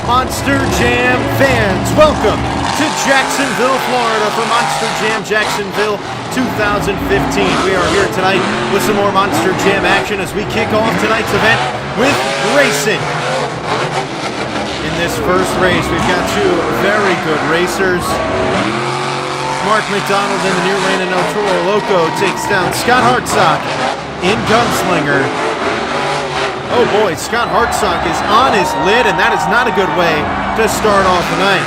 Monster Jam fans, welcome to Jacksonville, Florida for Monster Jam Jacksonville 2015. We are here tonight with some more Monster Jam action as we kick off tonight's event with racing. In this first race, we've got two very good racers. Mark McDonald in the near lane and El Toro Loco takes down Scott HARTSOCK in Gunslinger. Oh boy, Scott HARTSOCK is on his lid, and that is not a good way to start off the night.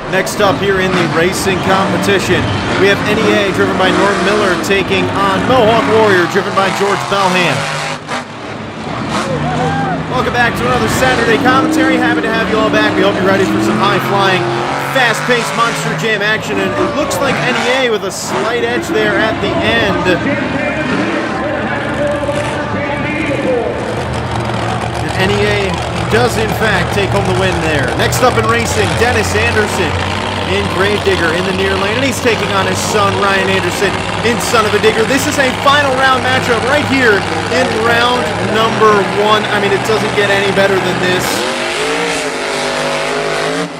Next up here in the racing competition, we have NEA driven by Norm Miller taking on Mohawk Warrior driven by George Belham. Welcome back to another Saturday commentary. Happy to have you all back. We hope you're ready for some high-flying, fast-paced Monster Jam action, and it looks like NEA with a slight edge there at the end. NEA does in fact take home the win there. Next up in racing, Dennis Anderson in Gravedigger in the near lane, and he's taking on his son Ryan Anderson in Son of a Digger. This is a final round matchup right here in round number 1. I mean, it doesn't get any better than this.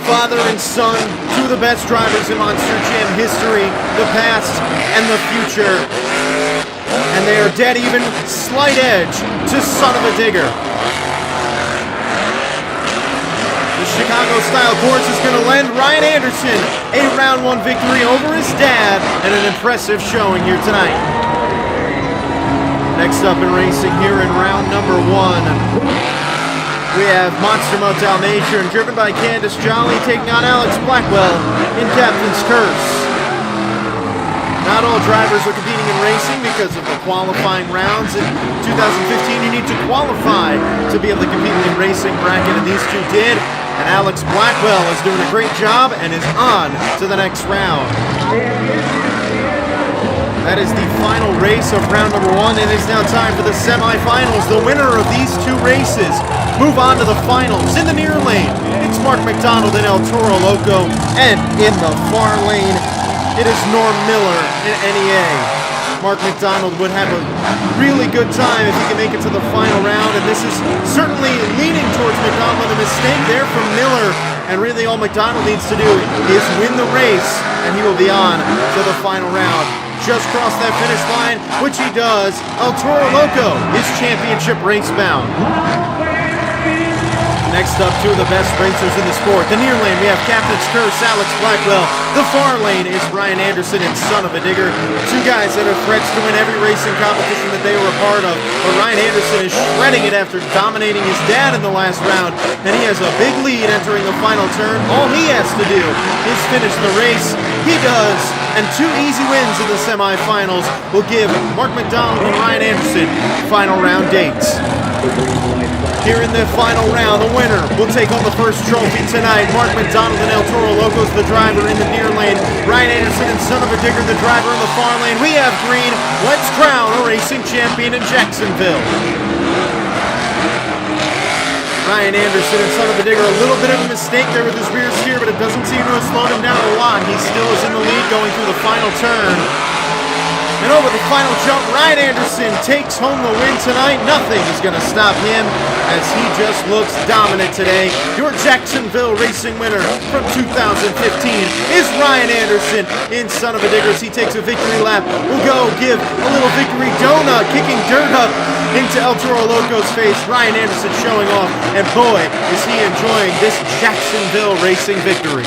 Father and son, two of the best drivers in Monster Jam history, the past and the future. And they are dead even, slight edge to Son of a Digger. Chicago-style course is going to lend Ryan Anderson a round 1 victory over his dad and an impressive showing here tonight. Next up in racing here in round number 1, we have Monster Motel Nation driven by Candace Jolly taking on Alex Blackwell in Captain's Curse. Not all drivers are competing in racing because of the qualifying rounds. In 2015, you need to qualify to be able to compete in the racing bracket, and these two did. And Alex Blackwell is doing a great job and is on to the next round. That is the final race of round number 1. It is now time for the semifinals. The winner of these two races move on to the finals. In the near lane, it's Mark McDonald and El Toro Loco. And in the far lane, it is Norm Miller in NEA. Mark McDonald would have a really good time if he can make it to the final round, and this is certainly leaning towards McDonald. A mistake there from Miller, and really all McDonald needs to do is win the race, and he will be on to the final round. Just crossed that finish line, which he does. El Toro Loco is championship race bound. Next up, two of the best racers in the sport. The near lane, we have Captain's Curse, Alex Blackwell. The far lane is Ryan Anderson and Son of a Digger. Two guys that are threats to win every racing competition that they were a part of. But Ryan Anderson is shredding it after dominating his dad in the last round. And he has a big lead entering the final turn. All he has to do is finish the race. He does. And two easy wins in the semifinals will give Mark McDonald and Ryan Anderson final round dates. Here in the final round, the winner will take home the first trophy tonight. Mark McDonald and El Toro Locos, the driver in the near lane. Ryan Anderson and Son of a Digger, the driver in the far lane. We have green. Let's crown a racing champion in Jacksonville. Ryan Anderson and Son of a Digger, a little bit of a mistake there with his rear steer, but it doesn't seem to have slowed him down a lot. He still is in the lead going through the final turn. And over the final jump, Ryan Anderson takes home the win tonight. Nothing is going to stop him as he just looks dominant today. Your Jacksonville racing winner from 2015 is Ryan Anderson in Son of a Digger. As he takes a victory lap, we'll go give a little victory donut, kicking dirt up into El Toro Loco's face. Ryan Anderson showing off, and boy, is he enjoying this Jacksonville racing victory.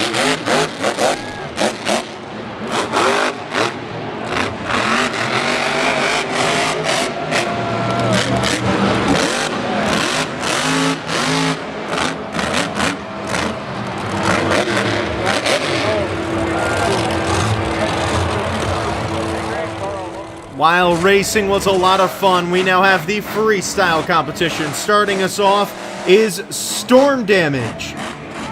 While racing was a lot of fun, we now have the freestyle competition. Starting us off is Storm Damage.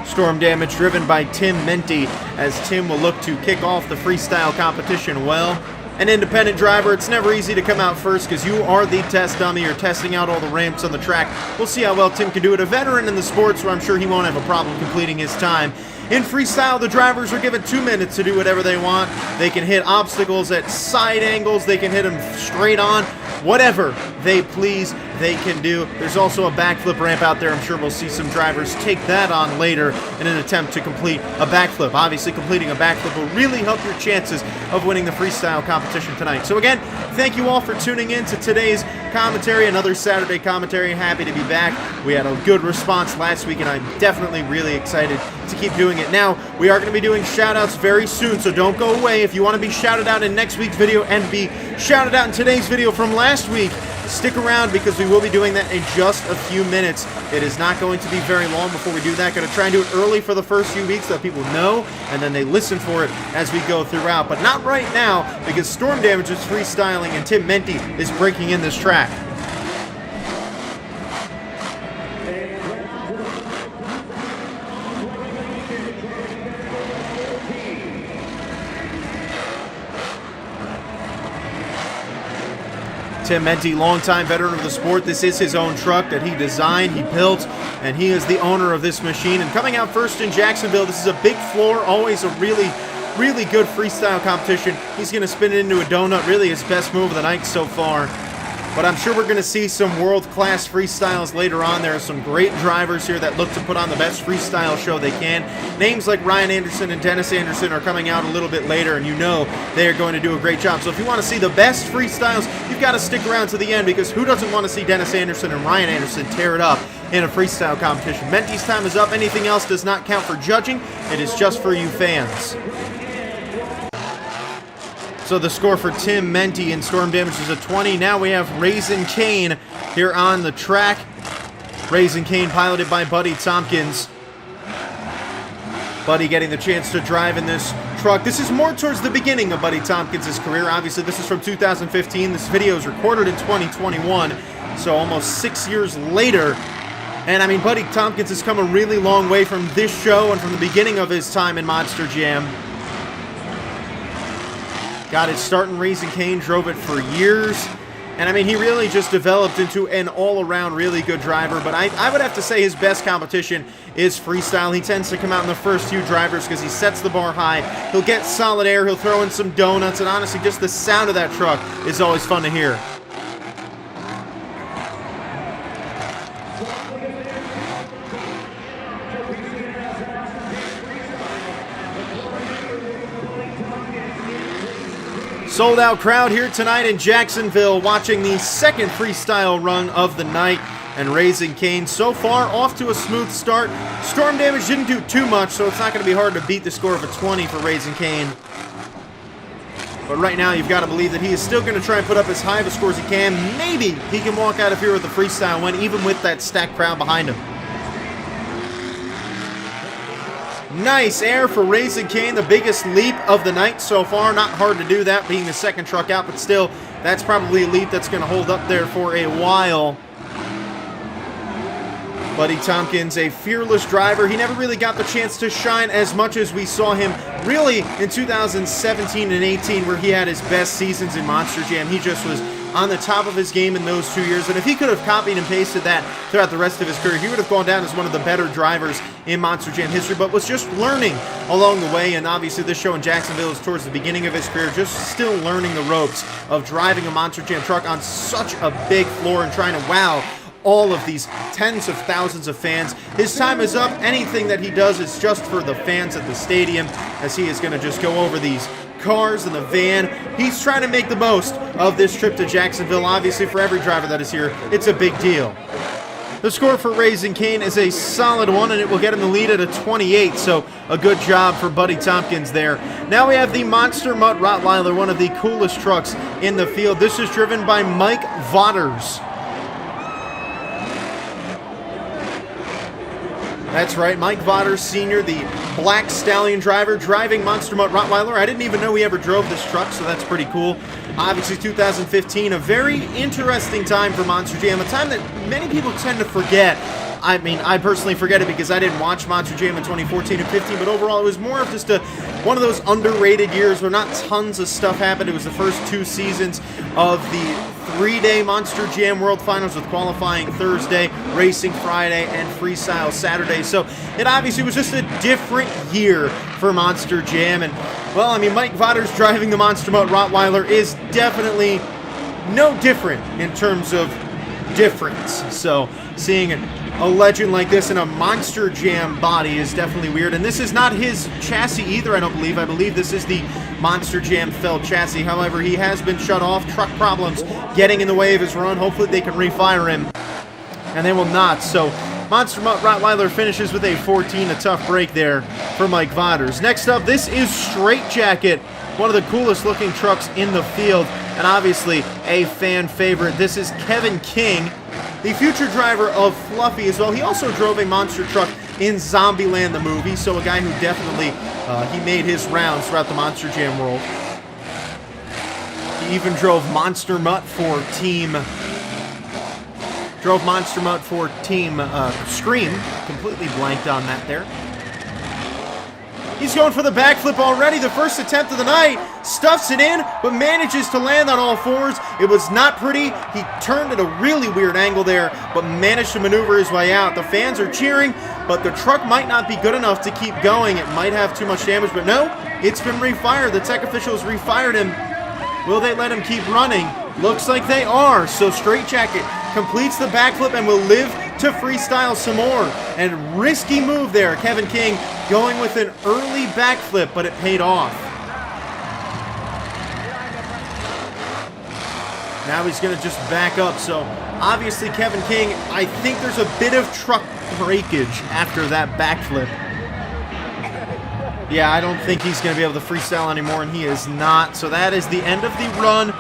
Storm Damage driven by Tim Menti, as Tim will look to kick off the freestyle competition well. An independent driver, it's never easy to come out first because you are the test dummy. You're testing out all the ramps on the track. We'll see how well Tim can do it. A veteran in the sport, so I'm sure he won't have a problem completing his time. In freestyle, the drivers are given 2 minutes to do whatever they want. They can hit obstacles at side angles. They can hit them straight on. Whatever they please. they can do. There's also a backflip ramp out there. I'm sure we'll see some drivers take that on later in an attempt to complete a backflip. Obviously, completing a backflip will really help your chances of winning the freestyle competition tonight. So again, thank you all for tuning in to today's commentary, another Saturday commentary. Happy to be back. We had a good response last week, and I'm definitely really excited to keep doing it. Now, we are going to be doing shout-outs very soon, so don't go away. If you want to be shouted out in next week's video and be shouted out in today's video from last week, stick around because we will be doing that in just a few minutes. It is not going to be very long before we do that. Going to try and do it early for the first few weeks so that people know, and then they listen for it as we go throughout. But not right now, because Storm Damage is freestyling and Tim Menti is breaking in this track. Tim Menti, longtime veteran of the sport. This is his own truck that he designed, he built, and he is the owner of this machine. And coming out first in Jacksonville, this is a big floor, always a really good freestyle competition. He's going to spin it into a donut, really his best move of the night so far. But I'm sure we're going to see some world-class freestyles later on. There are some great drivers here that look to put on the best freestyle show they can. Names like Ryan Anderson and Dennis Anderson are coming out a little bit later, and you know they are going to do a great job. So if you want to see the best freestyles, you've got to stick around to the end, because who doesn't want to see Dennis Anderson and Ryan Anderson tear it up in a freestyle competition? Menti's time is up. Anything else does not count for judging. It is just for you fans. So the score for Tim Menti in Storm Damage is a 20. Now we have Raising Cane here on the track. Raising Cane piloted by Buddy Tompkins. Buddy getting the chance to drive in this truck. This is more towards the beginning of Buddy Tompkins' career. Obviously, this is from 2015. This video is recorded in 2021, so almost 6 years later. And I mean, Buddy Tompkins has come a really long way from this show and from the beginning of his time in Monster Jam. Got his start in Raising Cane, drove it for years. And I mean, he really just developed into an all-around really good driver. But I would have to say his best competition is freestyle. He tends to come out in the first few drivers because he sets the bar high. He'll get solid air, he'll throw in some donuts, and honestly, just the sound of that truck is always fun to hear. Sold out crowd here tonight in Jacksonville watching the second freestyle run of the night, and Raising Cane so far off to a smooth start. Storm Damage didn't do too much, so it's not going to be hard to beat the score of a 20 for Raising Cane. But right now you've got to believe that he is still going to try and put up as high of a score as he can. Maybe he can walk out of here with a freestyle win, even with that stacked crowd behind him. Nice air for Raising Cane, the biggest leap of the night so far. Not hard to do that, being the second truck out, but still, that's probably a leap that's going to hold up there for a while. Buddy Tompkins, a fearless driver. He never really got the chance to shine as much as we saw him really in 2017 and 18, where he had his best seasons in Monster Jam. He just was on the top of his game in those 2 years, and if he could have copied and pasted that throughout the rest of his career, he would have gone down as one of the better drivers in Monster Jam history, but was just learning along the way. And obviously this show in Jacksonville is towards the beginning of his career, just still learning the ropes of driving a Monster Jam truck on such a big floor and trying to wow all of these tens of thousands of fans. His time is up. Anything that he does is just for the fans at the stadium, as he is going to just go over these cars in the van. He's trying to make the most of this trip to Jacksonville. Obviously, for every driver that is here, it's a big deal. The score for Raising Cane is a solid one, and it will get him the lead at a 28, so a good job for Buddy Tompkins there. Now we have the Monster Mutt Rottweiler, one of the coolest trucks in the field. This is driven by Mike Votters. That's right, Mike Votters Sr., the Black Stallion driver, driving Monster Mutt Rottweiler. I didn't even know he ever drove this truck, so that's pretty cool. Obviously, 2015, a very interesting time for Monster Jam, a time that many people tend to forget. I mean, I personally forget it because I didn't watch Monster Jam in 2014 and 15, but overall, it was more of just one of those underrated years where not tons of stuff happened. It was the first 2 seasons of the 3-day Monster Jam World Finals, with qualifying Thursday, racing Friday, and freestyle Saturday. So it obviously was just a different year for Monster Jam. And, well, I mean, Mike Votters driving the Monster Mutt Rottweiler is definitely no different in terms of difference. So seeing a legend like this in a Monster Jam body is definitely weird. And this is not his chassis either, I don't believe. I believe this is the Monster Jam felt chassis. However, he has been shut off. Truck problems getting in the way of his run. Hopefully they can refire him, and they will not. So Monster Mutt Rottweiler finishes with a 14, a tough break there for Mike Voders. Next up, this is Straight Jacket, one of the coolest looking trucks in the field, and obviously a fan favorite. This is Kevin King, the future driver of Fluffy as well. He also drove a monster truck in Zombieland the movie, so a guy who definitely, he made his rounds throughout the Monster Jam world. He even drove Monster Mutt for Team Scream. Completely blanked on that there. He's going for the backflip already. The first attempt of the night. Stuffs it in, but manages to land on all fours. It was not pretty. He turned at a really weird angle there, but managed to maneuver his way out. The fans are cheering, but the truck might not be good enough to keep going. It might have too much damage, but no, it's been refired. The tech officials refired him. Will they let him keep running? Looks like they are. So Straight Jacket completes the backflip and will live to freestyle some more. And risky move there. Kevin King going with an early backflip, but it paid off. Now he's going to just back up. So obviously Kevin King, I think there's a bit of truck breakage after that backflip. Yeah, I don't think he's going to be able to freestyle anymore, and he is not. So that is the end of the run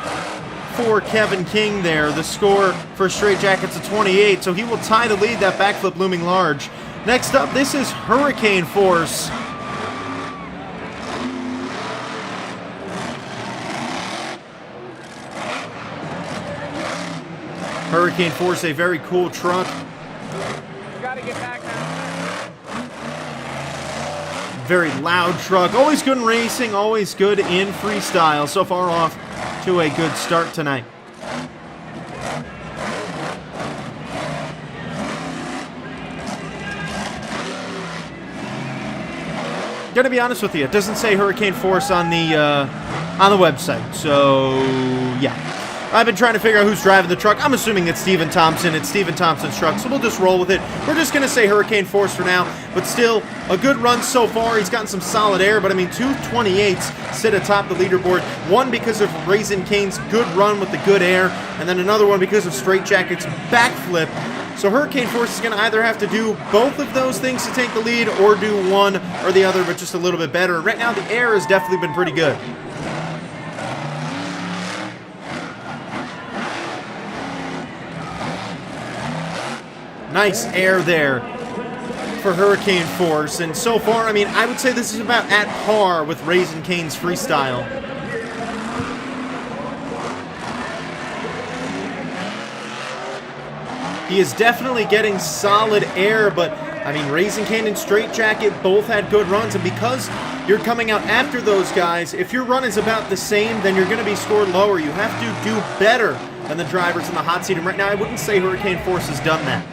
for Kevin King there. The score for Straight Jacket's a 28, so he will tie the lead, that backflip looming large. Next up, this is Hurricane Force. Hurricane Force, a very cool truck. You gotta get back now. Very loud truck. Always good in racing, always good in freestyle. So far off to a good start tonight. Gonna be honest with you, it doesn't say Hurricane Force on the website. So yeah. I've been trying to figure out who's driving the truck. I'm assuming it's Steven Thompson. It's Steven Thompson's truck, so we'll just roll with it. We're just going to say Hurricane Force for now, but still a good run so far. He's gotten some solid air, but I mean, 228s sit atop the leaderboard. One because of Raising Cane's good run with the good air, and then another one because of Straight Jacket's backflip. So Hurricane Force is going to either have to do both of those things to take the lead or do one or the other, but just a little bit better. Right now, the air has definitely been pretty good. Nice air there for Hurricane Force, and so far, I mean, I would say this is about at par with Raising Cane's freestyle. He is definitely getting solid air, but I mean, Raising Cane and Straight Jacket both had good runs, and because you're coming out after those guys, if your run is about the same, then you're going to be scored lower. You have to do better than the drivers in the hot seat, and right now, I wouldn't say Hurricane Force has done that.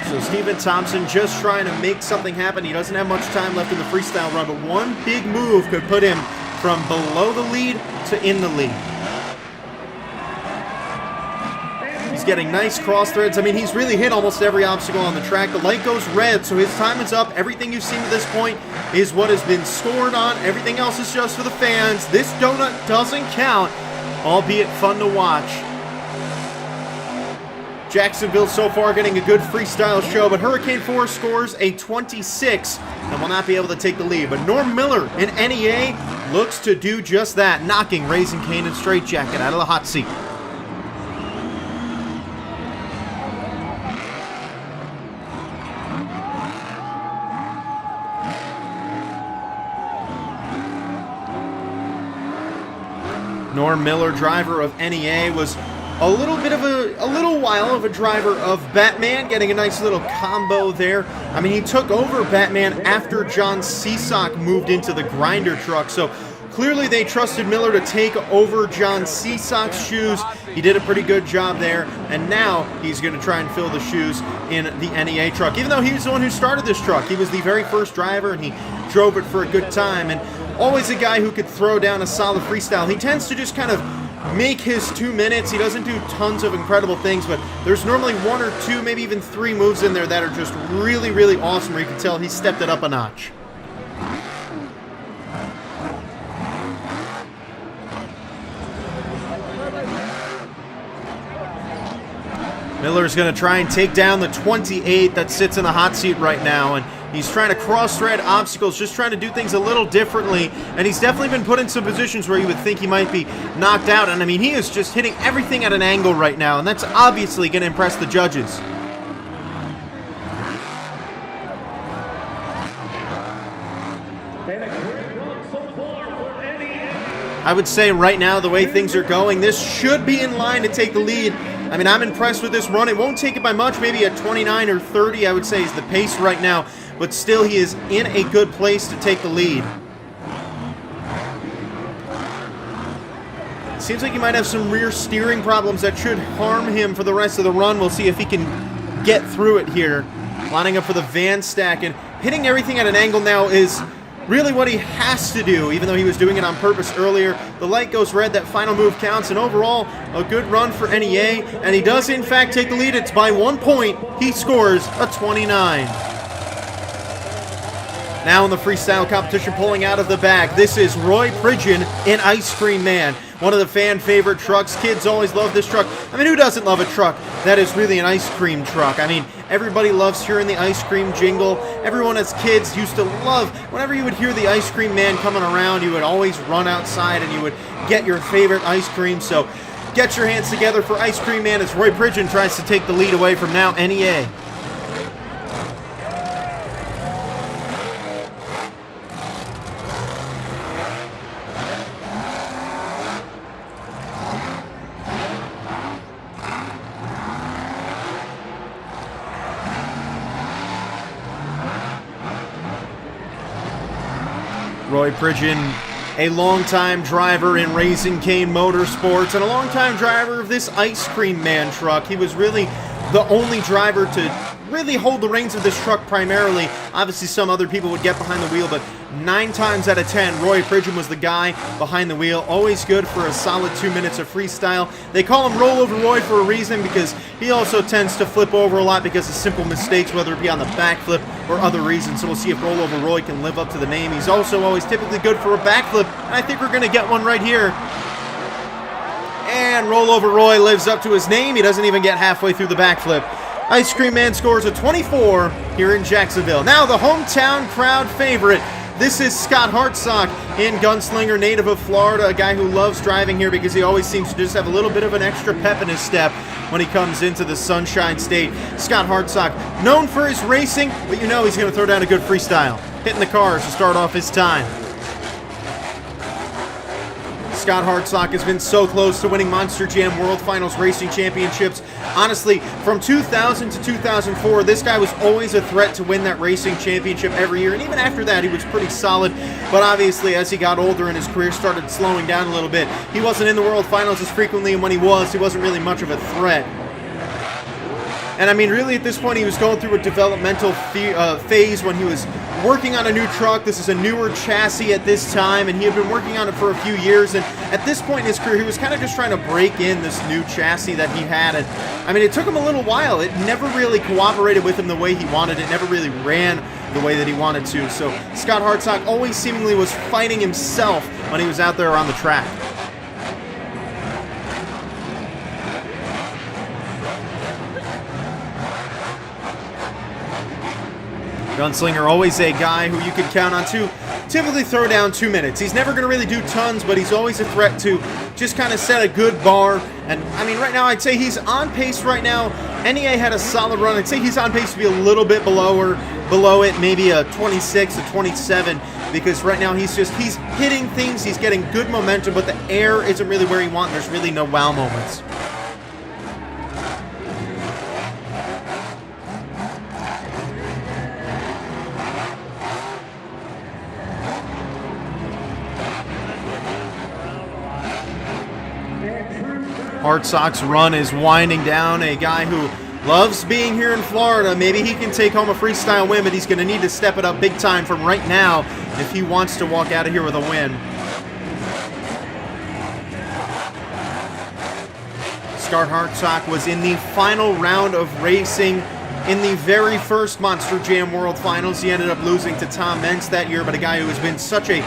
So Steven Thompson just trying to make something happen. He doesn't have much time left in the freestyle run, but one big move could put him from below the lead to in the lead. He's getting nice cross threads. I mean, he's really hit almost every obstacle on the track. The light goes red, so his time is up. Everything you've seen to this point is what has been scored on. Everything else is just for the fans. This donut doesn't count, albeit fun to watch. Jacksonville so far getting a good freestyle show, but Hurricane Force scores a 26 and will not be able to take the lead. But Norm Miller in NEA looks to do just that, knocking Raising Cane and Straight Jacket out of the hot seat. Norm Miller, driver of NEA, was a little while of a driver of Batman, getting a nice little combo there. I mean, he took over Batman after John Seasock moved into the grinder truck, so clearly they trusted Miller to take over John Seasock's shoes. He did a pretty good job there, and now he's going to try and fill the shoes in the NEA truck. Even though he was the one who started this truck, he was the very first driver, and he drove it for a good time, and always a guy who could throw down a solid freestyle. He tends to just kind of make his 2 minutes. He doesn't do tons of incredible things, but there's normally 1 or 2, maybe even 3 moves in there that are just really, really awesome, where you can tell he stepped it up a notch. Miller's going to try and take down the 28 that sits in the hot seat right now, and he's trying to cross-thread obstacles, just trying to do things a little differently, and he's definitely been put in some positions where you would think he might be knocked out, and I mean, he is just hitting everything at an angle right now, and that's obviously going to impress the judges. I would say right now, the way things are going, this should be in line to take the lead. I mean, I'm impressed with this run. It won't take it by much, maybe a 29 or 30, I would say, is the pace right now. But still, he is in a good place to take the lead. Seems like he might have some rear steering problems that should harm him for the rest of the run. We'll see if he can get through it here. Lining up for the van stack, and hitting everything at an angle now is really what he has to do, even though he was doing it on purpose earlier. The light goes red, that final move counts, and overall, a good run for NEA, and he does in fact take the lead. It's by 1 point. He scores a 29. Now in the freestyle competition, pulling out of the back, this is Roy Pridgeon in Ice Cream Man. One of the fan favorite trucks. Kids always love this truck. I mean, who doesn't love a truck that is really an ice cream truck? I mean, everybody loves hearing the ice cream jingle. Everyone as kids used to love, whenever you would hear the Ice Cream Man coming around, you would always run outside and you would get your favorite ice cream. So get your hands together for Ice Cream Man as Roy Pridgeon tries to take the lead away from now NEA. Roy Pridgeon, a longtime driver in Raising Cane Motorsports and a longtime driver of this Ice Cream Man truck. He was really the only driver to really hold the reins of this truck primarily. Obviously, some other people would get behind the wheel, but 9 times out of 10, Roy Pridgeon was the guy behind the wheel. Always good for a solid 2 minutes of freestyle. They call him Rollover Roy for a reason, because he also tends to flip over a lot because of simple mistakes, whether it be on the backflip or other reasons. So we'll see if Rollover Roy can live up to the name. He's also always typically good for a backflip, and I think we're going to get one right here. And Rollover Roy lives up to his name. He doesn't even get halfway through the backflip. Ice Cream Man scores a 24 here in Jacksonville. Now the hometown crowd favorite. This is Scott HARTSOCK in Gunslinger, native of Florida, a guy who loves driving here because he always seems to just have a little bit of an extra pep in his step when he comes into the Sunshine State. Scott HARTSOCK, known for his racing, but you know he's going to throw down a good freestyle, hitting the cars to start off his time. Scott HARTSOCK has been so close to winning Monster Jam World Finals Racing Championships. Honestly, from 2000 to 2004, this guy was always a threat to win that racing championship every year, and even after that, he was pretty solid. But obviously, as he got older and his career started slowing down a little bit, he wasn't in the World Finals as frequently, and when he wasn't really much of a threat. And I mean, really at this point, he was going through a developmental phase when he was working on a new truck. This is a newer chassis at this time, and he had been working on it for a few years. And at this point in his career, he was kind of just trying to break in this new chassis that he had. And I mean, it took him a little while. It never really cooperated with him the way he wanted. It never really ran the way that he wanted to. So Scott HARTSOCK always seemingly was fighting himself when he was out there on the track. Gunslinger, always a guy who you can count on to typically throw down 2 minutes. He's never going to really do tons, but he's always a threat to just kind of set a good bar. And I mean, right now, I'd say he's on pace right now. NEA had a solid run. I'd say he's on pace to be a little bit below it, maybe a 26, a 27, because right now he's hitting things. He's getting good momentum, but the air isn't really where he wants. There's really no wow moments. HARTSOCK's run is winding down. A guy who loves being here in Florida. Maybe he can take home a freestyle win, but he's going to need to step it up big time from right now if he wants to walk out of here with a win. Scott Hartsock was in the final round of racing in the very first Monster Jam World Finals. He ended up losing to Tom Meents that year, but a guy who has been such a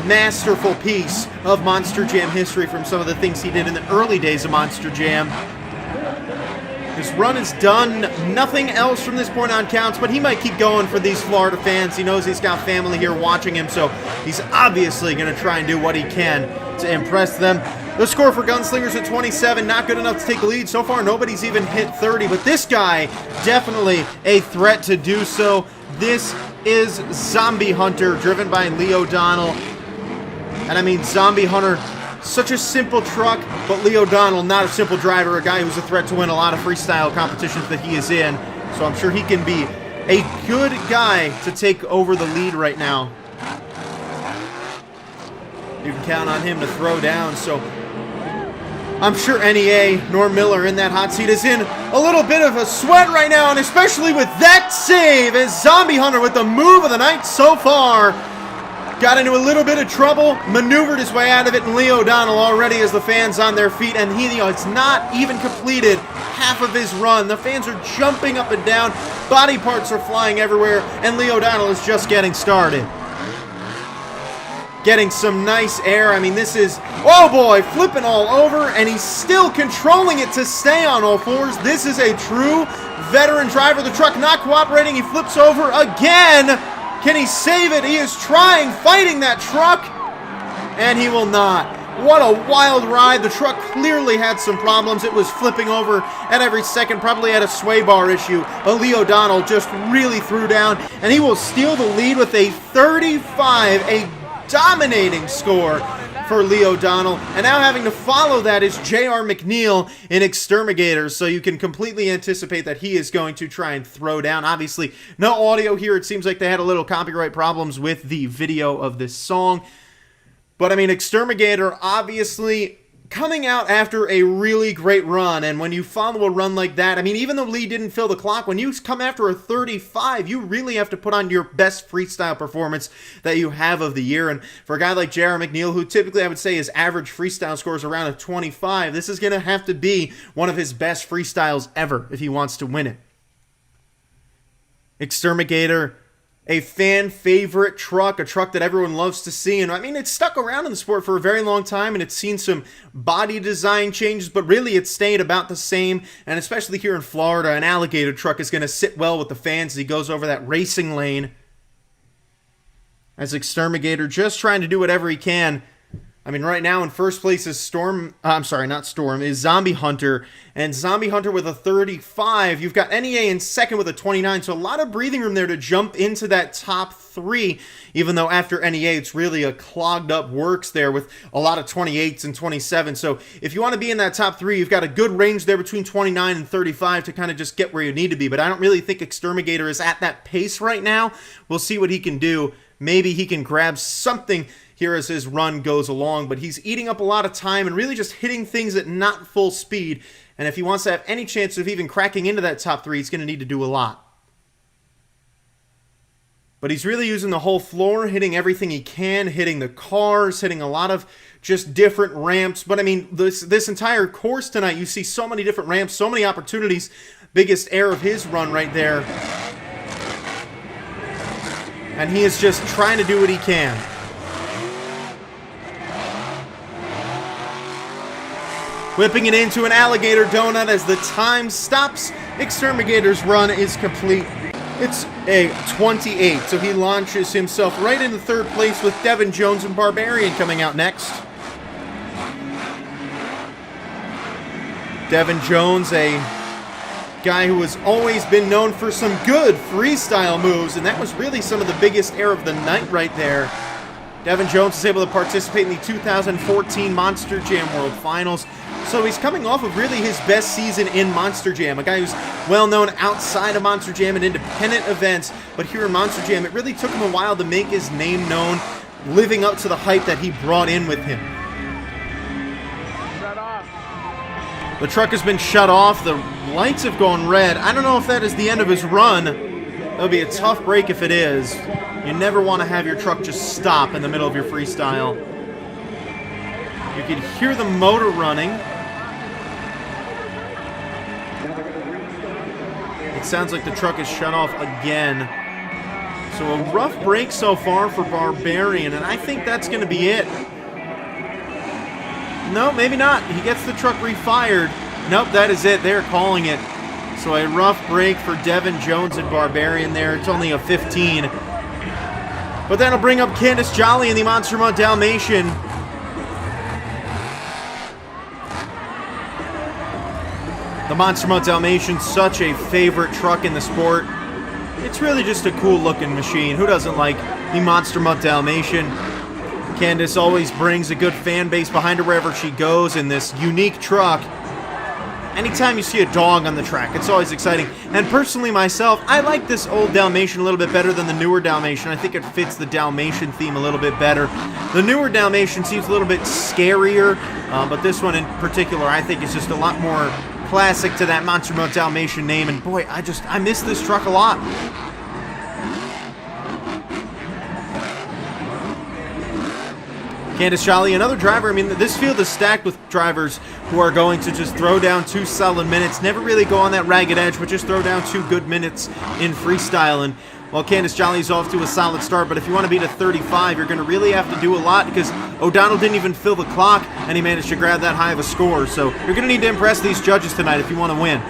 masterful piece of Monster Jam history from some of the things he did in the early days of Monster Jam. His run is done. Nothing else from this point on counts, but he might keep going for these Florida fans. He knows he's got family here watching him, so he's obviously going to try and do what he can to impress them. The score for Gunslingers at 27, not good enough to take the lead. So far, nobody's even hit 30, but this guy, definitely a threat to do so. This is Zombie Hunter, driven by Lee O'Donnell. And I mean, Zombie Hunter, such a simple truck, but Lee O'Donnell, not a simple driver, a guy who's a threat to win a lot of freestyle competitions that he is in. So I'm sure he can be a good guy to take over the lead right now. You can count on him to throw down, so I'm sure NEA, Norm Miller in that hot seat, is in a little bit of a sweat right now, and especially with that save as Zombie Hunter with the move of the night so far. Got into a little bit of trouble, maneuvered his way out of it, and Lee O'Donnell already has the fans on their feet, and he, it's not even completed half of his run. The fans are jumping up and down, body parts are flying everywhere, and Lee O'Donnell is just getting started. Getting some nice air. I mean, this is, oh boy, flipping all over, and he's still controlling it to stay on all fours. This is a true veteran driver. The truck not cooperating. He flips over again. Can he save it? He is trying, fighting that truck, and he will not. What a wild ride. The truck clearly had some problems. It was flipping over at every second, probably had a sway bar issue. But Lee O'Donnell just really threw down, and he will steal the lead with a 35, a dominating score for Lee O'Donnell. And now having to follow that is J.R. McNeil in Exterminators, so you can completely anticipate that he is going to try and throw down. Obviously, no audio here. It seems like they had a little copyright problems with the video of this song. But, I mean, Exterminator obviously coming out after a really great run, and when you follow a run like that, I mean, even though Lee didn't fill the clock, when you come after a 35, you really have to put on your best freestyle performance that you have of the year, and for a guy like J.R. McNeil, who typically I would say his average freestyle score is around a 25, this is going to have to be one of his best freestyles ever if he wants to win it. Exterminator, a fan favorite truck, a truck that everyone loves to see, and I mean, it's stuck around in the sport for a very long time, and it's seen some body design changes, but really it's stayed about the same, and especially here in Florida, an alligator truck is going to sit well with the fans as he goes over that racing lane. As Exterminator just trying to do whatever he can. I mean, right now in first place is is Zombie Hunter, and Zombie Hunter with a 35. You've got NEA in second with a 29, so a lot of breathing room there to jump into that top three, even though after NEA it's really a clogged up works there with a lot of 28s and 27. So if you want to be in that top three, you've got a good range there between 29 and 35 to kind of just get where you need to be, but I don't really think Exterminator is at that pace right now. We'll see what he can do. Maybe he can grab something here as his run goes along, but he's eating up a lot of time and really just hitting things at not full speed, and if he wants to have any chance of even cracking into that top three, he's going to need to do a lot. But he's really using the whole floor, hitting everything he can, hitting the cars, hitting a lot of just different ramps. But I mean, this entire course tonight, you see so many different ramps, so many opportunities. Biggest error of his run right there. And he is just trying to do what he can. Whipping it into an alligator donut as the time stops. Exterminator's run is complete. It's a 28, so he launches himself right into third place with Devin Jones and Barbarian coming out next. Devin Jones, a guy who has always been known for some good freestyle moves, and that was really some of the biggest error of the night right there. Devin Jones is able to participate in the 2014 Monster Jam World Finals. So he's coming off of really his best season in Monster Jam, a guy who's well known outside of Monster Jam and independent events, but here in Monster Jam, it really took him a while to make his name known, living up to the hype that he brought in with him. Shut off. The truck has been shut off, the lights have gone red. I don't know if that is the end of his run. It'll be a tough break if it is. You never want to have your truck just stop in the middle of your freestyle. You can hear the motor running. It sounds like the truck is shut off again. So a rough break so far for Barbarian, and I think that's going to be it. No, maybe not. He gets the truck refired. Nope, that is it. They're calling it. So a rough break for Devin Jones and Barbarian there. It's only a 15. But that'll bring up Candice Jolly in the Monster Mutt Dalmatian. The Monster Mutt Dalmatian, such a favorite truck in the sport. It's really just a cool looking machine. Who doesn't like the Monster Mutt Dalmatian? Candice always brings a good fan base behind her wherever she goes in this unique truck. Anytime you see a dog on the track, it's always exciting. And personally myself, I like this old Dalmatian a little bit better than the newer Dalmatian. I think it fits the Dalmatian theme a little bit better. The newer Dalmatian seems a little bit scarier, but this one in particular I think is just a lot more classic to that Monster Mutt Dalmatian name. And boy, I miss this truck a lot. Candice Jolly, another driver. I mean, this field is stacked with drivers who are going to just throw down 2 solid minutes, never really go on that ragged edge, but just throw down 2 good minutes in freestyle. And well, Candice Jolly's off to a solid start, but if you want to beat a 35, you're going to really have to do a lot because O'Donnell didn't even fill the clock, and he managed to grab that high of a score. So you're going to need to impress these judges tonight if you want to win.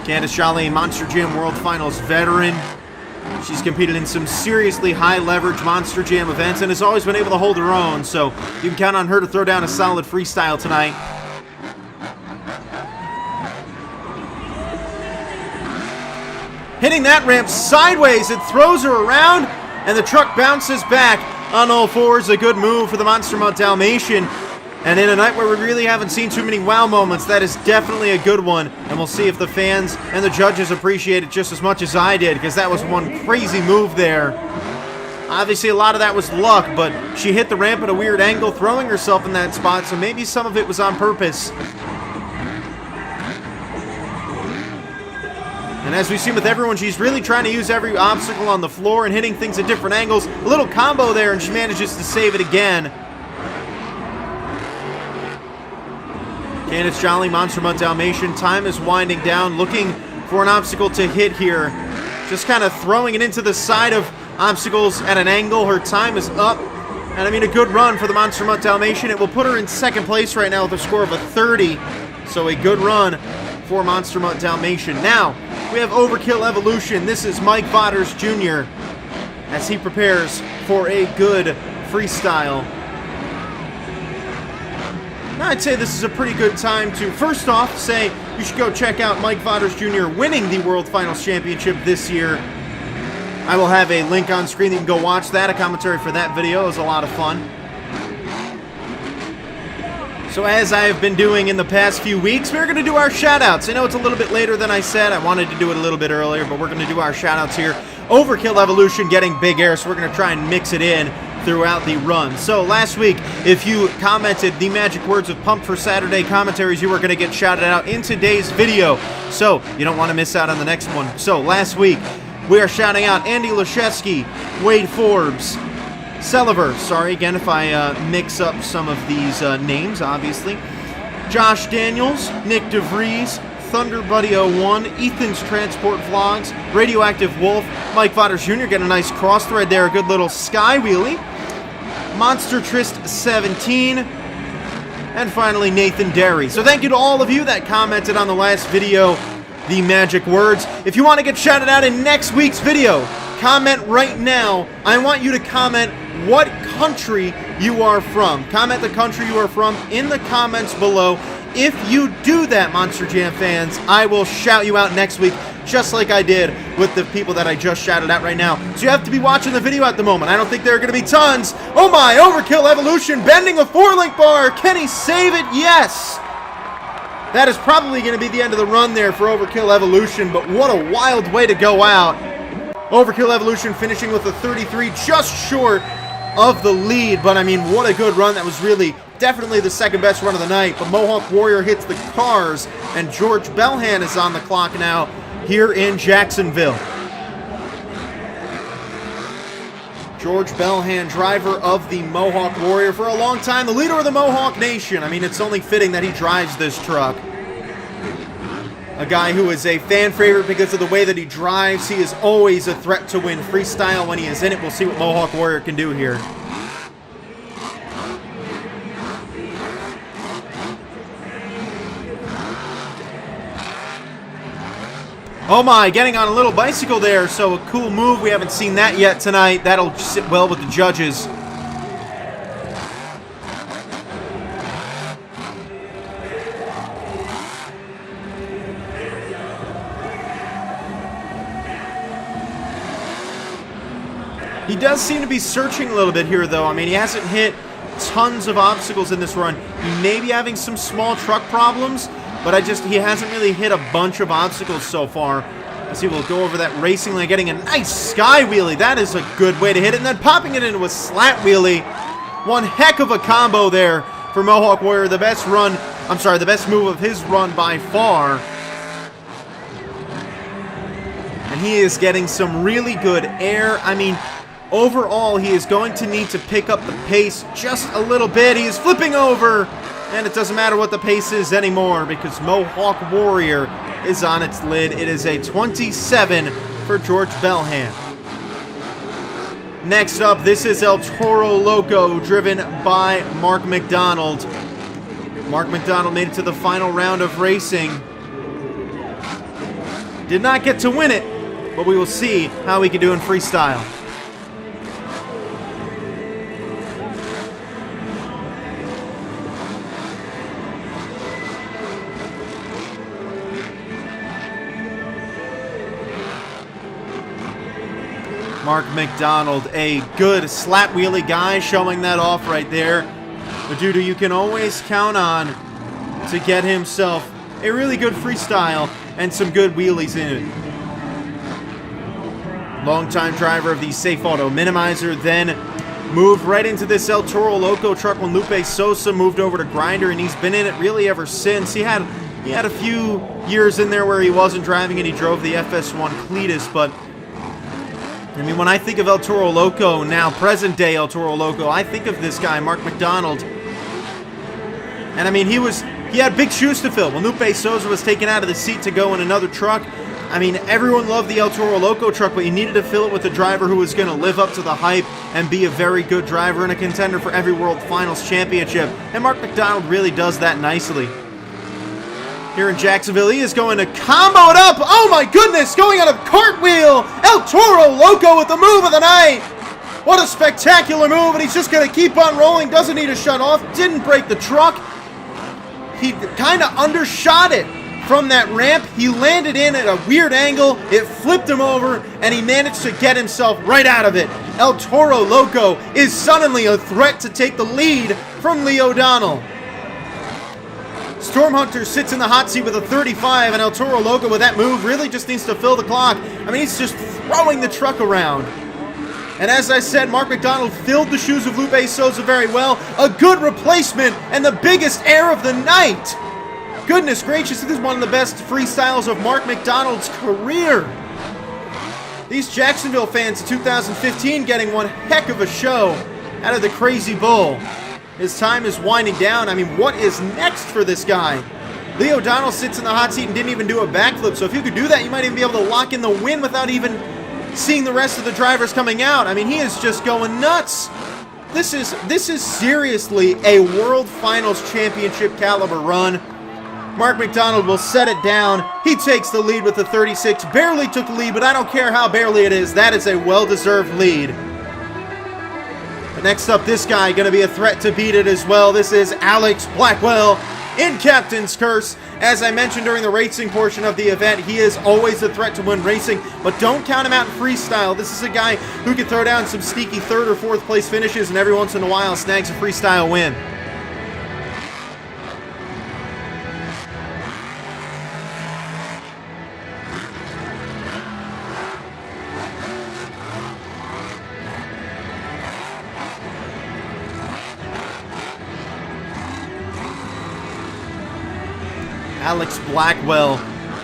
Candice Jolly, Monster Jam World Finals veteran. She's competed in some seriously high-leverage Monster Jam events and has always been able to hold her own, so you can count on her to throw down a solid freestyle tonight. Hitting that ramp sideways, it throws her around, and the truck bounces back on all fours. A good move for the Monster Mutt Dalmatian. And in a night where we really haven't seen too many wow moments, that is definitely a good one. And we'll see if the fans and the judges appreciate it just as much as I did, because that was one crazy move there. Obviously, a lot of that was luck, but she hit the ramp at a weird angle, throwing herself in that spot, so maybe some of it was on purpose. And as we've seen with everyone, she's really trying to use every obstacle on the floor and hitting things at different angles. A little combo there, and she manages to save it again. Candice Jolly, Monster Mutt Dalmatian, time is winding down, looking for an obstacle to hit here. Just kind of throwing it into the side of obstacles at an angle. Her time is up. And I mean, a good run for the Monster Mutt Dalmatian. It will put her in second place right now with a score of a 30. So a good run for Monster Mutt Dalmatian. Now, we have Overkill Evolution. This is Mike Vaughters Jr. as he prepares for a good freestyle. I'd say this is a pretty good time to, first off, say you should go check out Mike Vaughters Jr. winning the World Finals Championship this year. I will have a link on screen that you can go watch that. A commentary for that video. It was a lot of fun. So as I have been doing in the past few weeks, we're going to do our shout-outs. I know it's a little bit later than I said. I wanted to do it a little bit earlier, but we're going to do our shout-outs here. Overkill Evolution getting big air, so we're going to try and mix it in throughout the run. So last week, if you commented the magic words of Pumped for Saturday commentaries, you were going to get shouted out in today's video. So you don't want to miss out on the next one. So last week, we are shouting out Andy Lashevsky, Wade Forbes, Seliver, sorry again if I mix up some of these names, obviously, Josh Daniels, Nick DeVries, Thunder Buddy 01, Ethan's Transport Vlogs, Radioactive Wolf, Mike Vaughters Jr. get a nice cross thread there, a good little sky wheelie, Monster Trist 17, and finally Nathan Derry. So thank you to all of you that commented on the last video, the magic words. If you want to get shouted out in next week's video, comment right now. I want you to comment what country you are from. Comment the country you are from in the comments below. If you do that, Monster Jam fans, I will shout you out next week, just like I did with the people that I just shouted out right now. So you have to be watching the video at the moment. I don't think there are going to be tons. Oh my, Overkill Evolution, bending a 4-link bar. Can he save it? Yes. That is probably going to be the end of the run there for Overkill Evolution, but what a wild way to go out. Overkill Evolution finishing with a 33, just short of the lead, but I mean, what a good run. That was really definitely the second best run of the night, but Mohawk Warrior hits the cars, and George Belhan is on the clock now here in Jacksonville. George Belhan, driver of the Mohawk Warrior for a long time, the leader of the Mohawk Nation. I mean, it's only fitting that he drives this truck. A guy who is a fan favorite because of the way that he drives. He is always a threat to win freestyle when he is in it. We'll see what Mohawk Warrior can do here. Oh my, getting on a little bicycle there, so a cool move. We haven't seen that yet tonight. That'll sit well with the judges. He does seem to be searching a little bit here, though. I mean, he hasn't hit tons of obstacles in this run. He may be having some small truck problems, but he hasn't really hit a bunch of obstacles so far. Let's see, we'll go over that racing lane, getting a nice sky wheelie. That is a good way to hit it, and then popping it into a slat wheelie. One heck of a combo there for Mohawk Warrior. The best move of his run by far. And he is getting some really good air. I mean, overall, he is going to need to pick up the pace just a little bit. He is flipping over. And it doesn't matter what the pace is anymore because Mohawk Warrior is on its lid. It is a 27 for George Belhan. Next up, this is El Toro Loco, driven by Mark McDonald. Mark McDonald made it to the final round of racing. Did not get to win it, but we will see how he can do in freestyle. Mark McDonald, a good slat wheelie guy, showing that off right there. The dude who you can always count on to get himself a really good freestyle and some good wheelies in it. Longtime driver of the Safe Auto Minimizer, then moved right into this El Toro Loco truck when Lupe Sosa moved over to Grinder, and he's been in it really ever since. He had a few years in there where he wasn't driving and he drove the FS1 Cletus, but I mean, when I think of El Toro Loco now, present day El Toro Loco, I think of this guy, Mark McDonald. And I mean, he had big shoes to fill. When Lupe Sosa was taken out of the seat to go in another truck, I mean, everyone loved the El Toro Loco truck, but you needed to fill it with a driver who was going to live up to the hype and be a very good driver and a contender for every World Finals championship. And Mark McDonald really does that nicely. Here in Jacksonville, he is going to combo it up. Oh my goodness, going on a cartwheel. El Toro Loco with the move of the night. What a spectacular move, and he's just going to keep on rolling. Doesn't need to shut off. Didn't break the truck. He kind of undershot it from that ramp. He landed in at a weird angle. It flipped him over, and he managed to get himself right out of it. El Toro Loco is suddenly a threat to take the lead from Lee O'Donnell. Storm Hunter sits in the hot seat with a 35, and El Toro Loco with that move really just needs to fill the clock. I mean, he's just throwing the truck around. And as I said, Mark McDonald filled the shoes of Lupe Sosa very well. A good replacement and the biggest air of the night. Goodness gracious, this is one of the best freestyles of Mark McDonald's career. These Jacksonville fans in 2015 getting one heck of a show out of the Crazy Bull. His time is winding down. I mean, what is next for this guy? Lee O'Donnell sits in the hot seat and didn't even do a backflip, so if you could do that, you might even be able to lock in the win without even seeing the rest of the drivers coming out. I mean, he is just going nuts. This is seriously a World Finals Championship caliber run. Mark McDonald will set it down. He takes the lead with the 36. Barely took the lead, but I don't care how barely it is. That is a well-deserved lead. Next up, this guy going to be a threat to beat it as well. This is Alex Blackwell in Captain's Curse. As I mentioned during the racing portion of the event, he is always a threat to win racing, but don't count him out in freestyle. This is a guy who can throw down some sneaky third or fourth place finishes and every once in a while snags a freestyle win. Alex Blackwell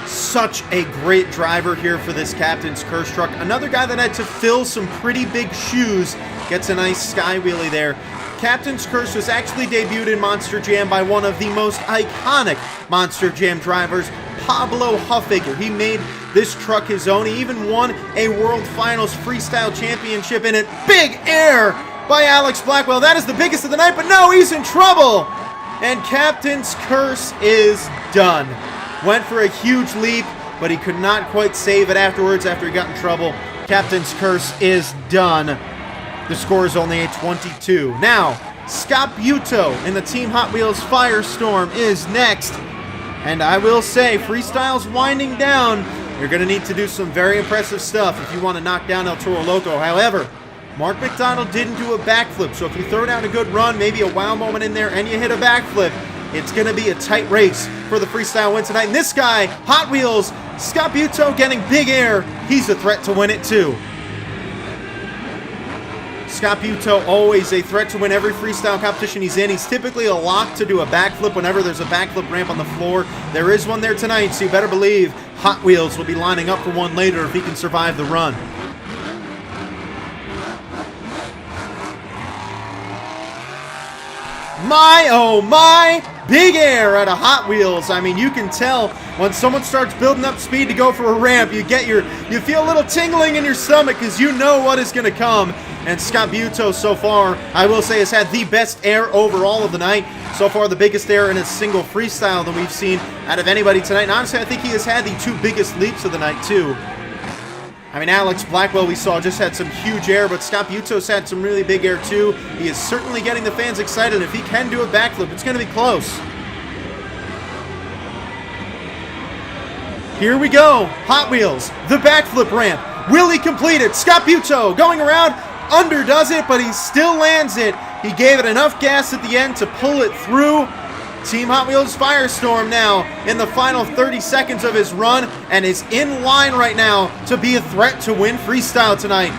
Such a great driver here for this Captain's Curse truck. Another guy that had to fill some pretty big shoes. Gets a nice sky wheelie there. Captain's Curse was actually debuted in Monster Jam by one of the most iconic Monster Jam drivers, Pablo Huffaker. He made this truck his own. He even won a World Finals Freestyle Championship in it. Big air by Alex Blackwell. That is the biggest of the night, but no, he's in trouble. And Captain's Curse is done. Went for a huge leap, but he could not quite save it afterwards after he got in trouble. Captain's Curse is done. The score is only a 22. Now, Scott Buto in the Team Hot Wheels Firestorm is next. And I will say, freestyle's winding down. You're going to need to do some very impressive stuff if you want to knock down El Toro Loco. However, Mark McDonald didn't do a backflip, so if you throw down a good run, maybe a wow moment in there, and you hit a backflip, it's going to be a tight race for the freestyle win tonight. And this guy, Hot Wheels, Scott Buto getting big air. He's a threat to win it too. Scott Buto, always a threat to win every freestyle competition he's in. He's typically a lock to do a backflip whenever there's a backflip ramp on the floor. There is one there tonight, so you better believe Hot Wheels will be lining up for one later if he can survive the run. My, oh my, big air out of Hot Wheels. I mean, you can tell when someone starts building up speed to go for a ramp, you feel a little tingling in your stomach because you know what is going to come. And Scott Buto so far, I will say, has had the best air overall of the night. So far, the biggest air in a single freestyle that we've seen out of anybody tonight. And honestly, I think he has had the two biggest leaps of the night, too. I mean, Alex Blackwell, we saw, just had some huge air, but Scott Buto's had some really big air, too. He is certainly getting the fans excited. If he can do a backflip, it's going to be close. Here we go. Hot Wheels, the backflip ramp. Will he complete it? Scott Buto going around, underdoes it, but he still lands it. He gave it enough gas at the end to pull it through. Team Hot Wheels Firestorm now in the final 30 seconds of his run and is in line right now to be a threat to win freestyle tonight.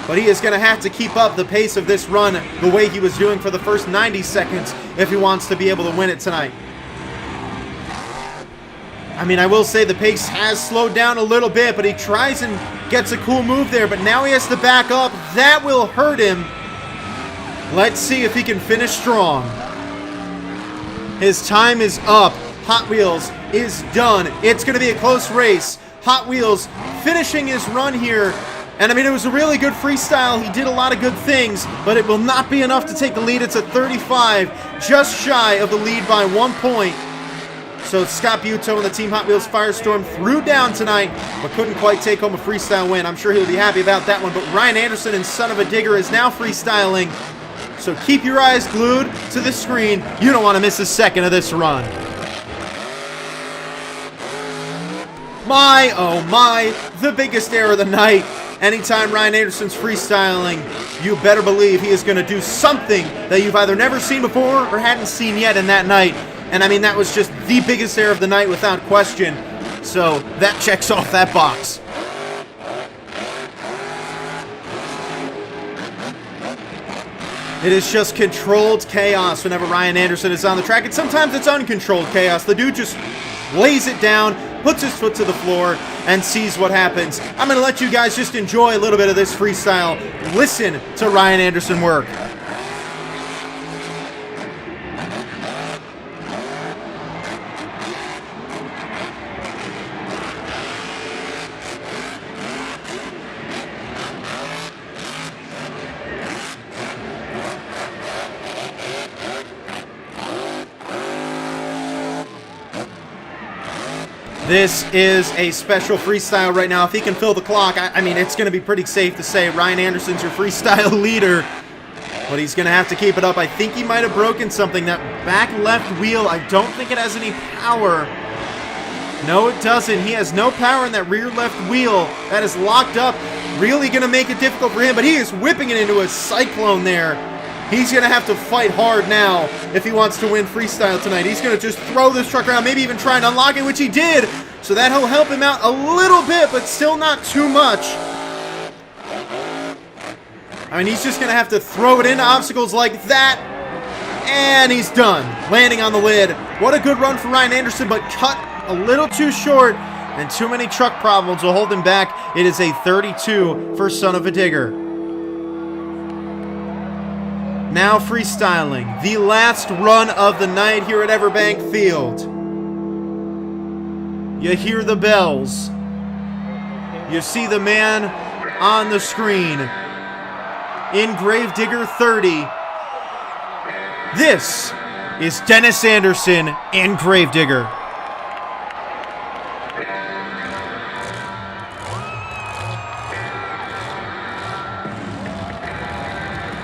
But he is going to have to keep up the pace of this run the way he was doing for the first 90 seconds if he wants to be able to win it tonight. I mean, I will say the pace has slowed down a little bit, but he tries and gets a cool move there, but now he has to back up. That will hurt him. Let's see if he can finish strong. His time is up. Hot Wheels is done. It's going to be a close race. Hot Wheels finishing his run here. And I mean, it was a really good freestyle. He did a lot of good things, but it will not be enough to take the lead. It's a 35, just shy of the lead by 1 point. So Scott Buto and the Team Hot Wheels Firestorm threw down tonight, but couldn't quite take home a freestyle win. I'm sure he'll be happy about that one. But Ryan Anderson and Son of a Digger is now freestyling. So keep your eyes glued to the screen. You don't want to miss a second of this run. My, oh my, the biggest air of the night. Anytime Ryan Anderson's freestyling, you better believe he is going to do something that you've either never seen before or hadn't seen yet in that night. And I mean, that was just the biggest air of the night without question. So that checks off that box. It is just controlled chaos whenever Ryan Anderson is on the track. And sometimes it's uncontrolled chaos. The dude just lays it down, puts his foot to the floor, and sees what happens. I'm going to let you guys just enjoy a little bit of this freestyle. Listen to Ryan Anderson work. This is a special freestyle right now. If he can fill the clock, I mean, it's going to be pretty safe to say Ryan Anderson's your freestyle leader. But he's going to have to keep it up. I think he might have broken something. That back left wheel, I don't think it has any power. No, it doesn't. He has no power in that rear left wheel. That is locked up. Really going to make it difficult for him, but he is whipping it into a cyclone there. He's going to have to fight hard now if he wants to win freestyle tonight. He's going to just throw this truck around, maybe even try and unlock it, which he did. So that'll help him out a little bit, but still not too much. I mean, he's just going to have to throw it into obstacles like that. And he's done, landing on the lid. What a good run for Ryan Anderson, but cut a little too short. And too many truck problems will hold him back. It is a 32 for Son of a Digger. Now freestyling, the last run of the night here at Everbank Field. You hear the bells. You see the man on the screen. In Gravedigger 30. This is Dennis Anderson in Gravedigger.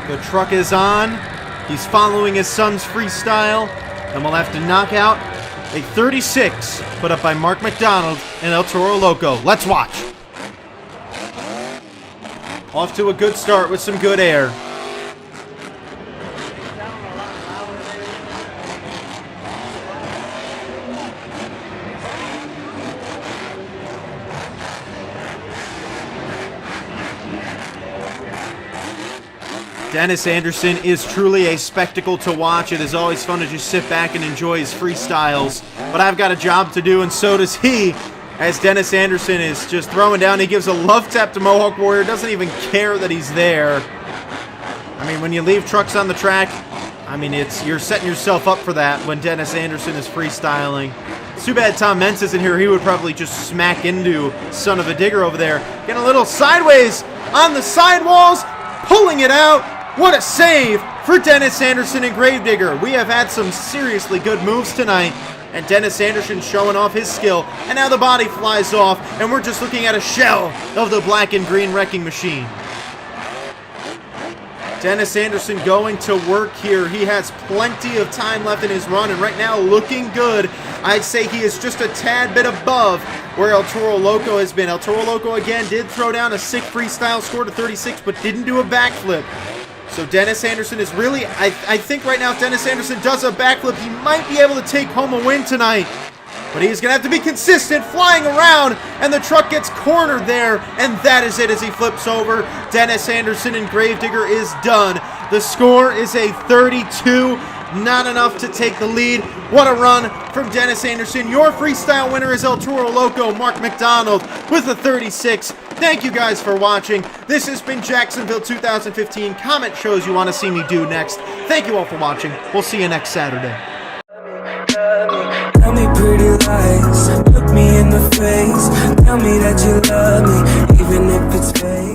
The truck is on. He's following his son's freestyle. And we'll have to knock out a 36 put up by Mark McDonald and El Toro Loco. Let's watch. Off to a good start with some good air. Dennis Anderson is truly a spectacle to watch. It is always fun to just sit back and enjoy his freestyles. But I've got a job to do, and so does he. As Dennis Anderson is just throwing down, he gives a love tap to Mohawk Warrior. Doesn't even care that he's there. I mean, when you leave trucks on the track, I mean, you're setting yourself up for that when Dennis Anderson is freestyling. It's too bad Tom Mentz isn't here. He would probably just smack into Son of a Digger over there. Getting a little sideways on the sidewalls, pulling it out. What a save for Dennis Anderson and Gravedigger. We have had some seriously good moves tonight, and Dennis Anderson showing off his skill. And now the body flies off, and we're just looking at a shell of the black and green wrecking machine. Dennis Anderson going to work here. He has plenty of time left in his run, and right now looking good. I'd say he is just a tad bit above where El Toro Loco has been. El Toro Loco again did throw down a sick freestyle, scored a 36, but didn't do a backflip. So Dennis Anderson is really, I think right now if Dennis Anderson does a backflip, he might be able to take home a win tonight. But he's going to have to be consistent, flying around, and the truck gets cornered there, and that is it as he flips over. Dennis Anderson and Gravedigger is done. The score is a 32, not enough to take the lead. What a run from Dennis Anderson. Your freestyle winner is El Toro Loco, Mark McDonald, with a 36. Thank you guys for watching. This has been Jacksonville 2015. Comment shows you want to see me do next. Thank you all for watching. We'll see you next Saturday. Tell me pretty lies, look me in the face. Tell me that you love me, even if it's fake.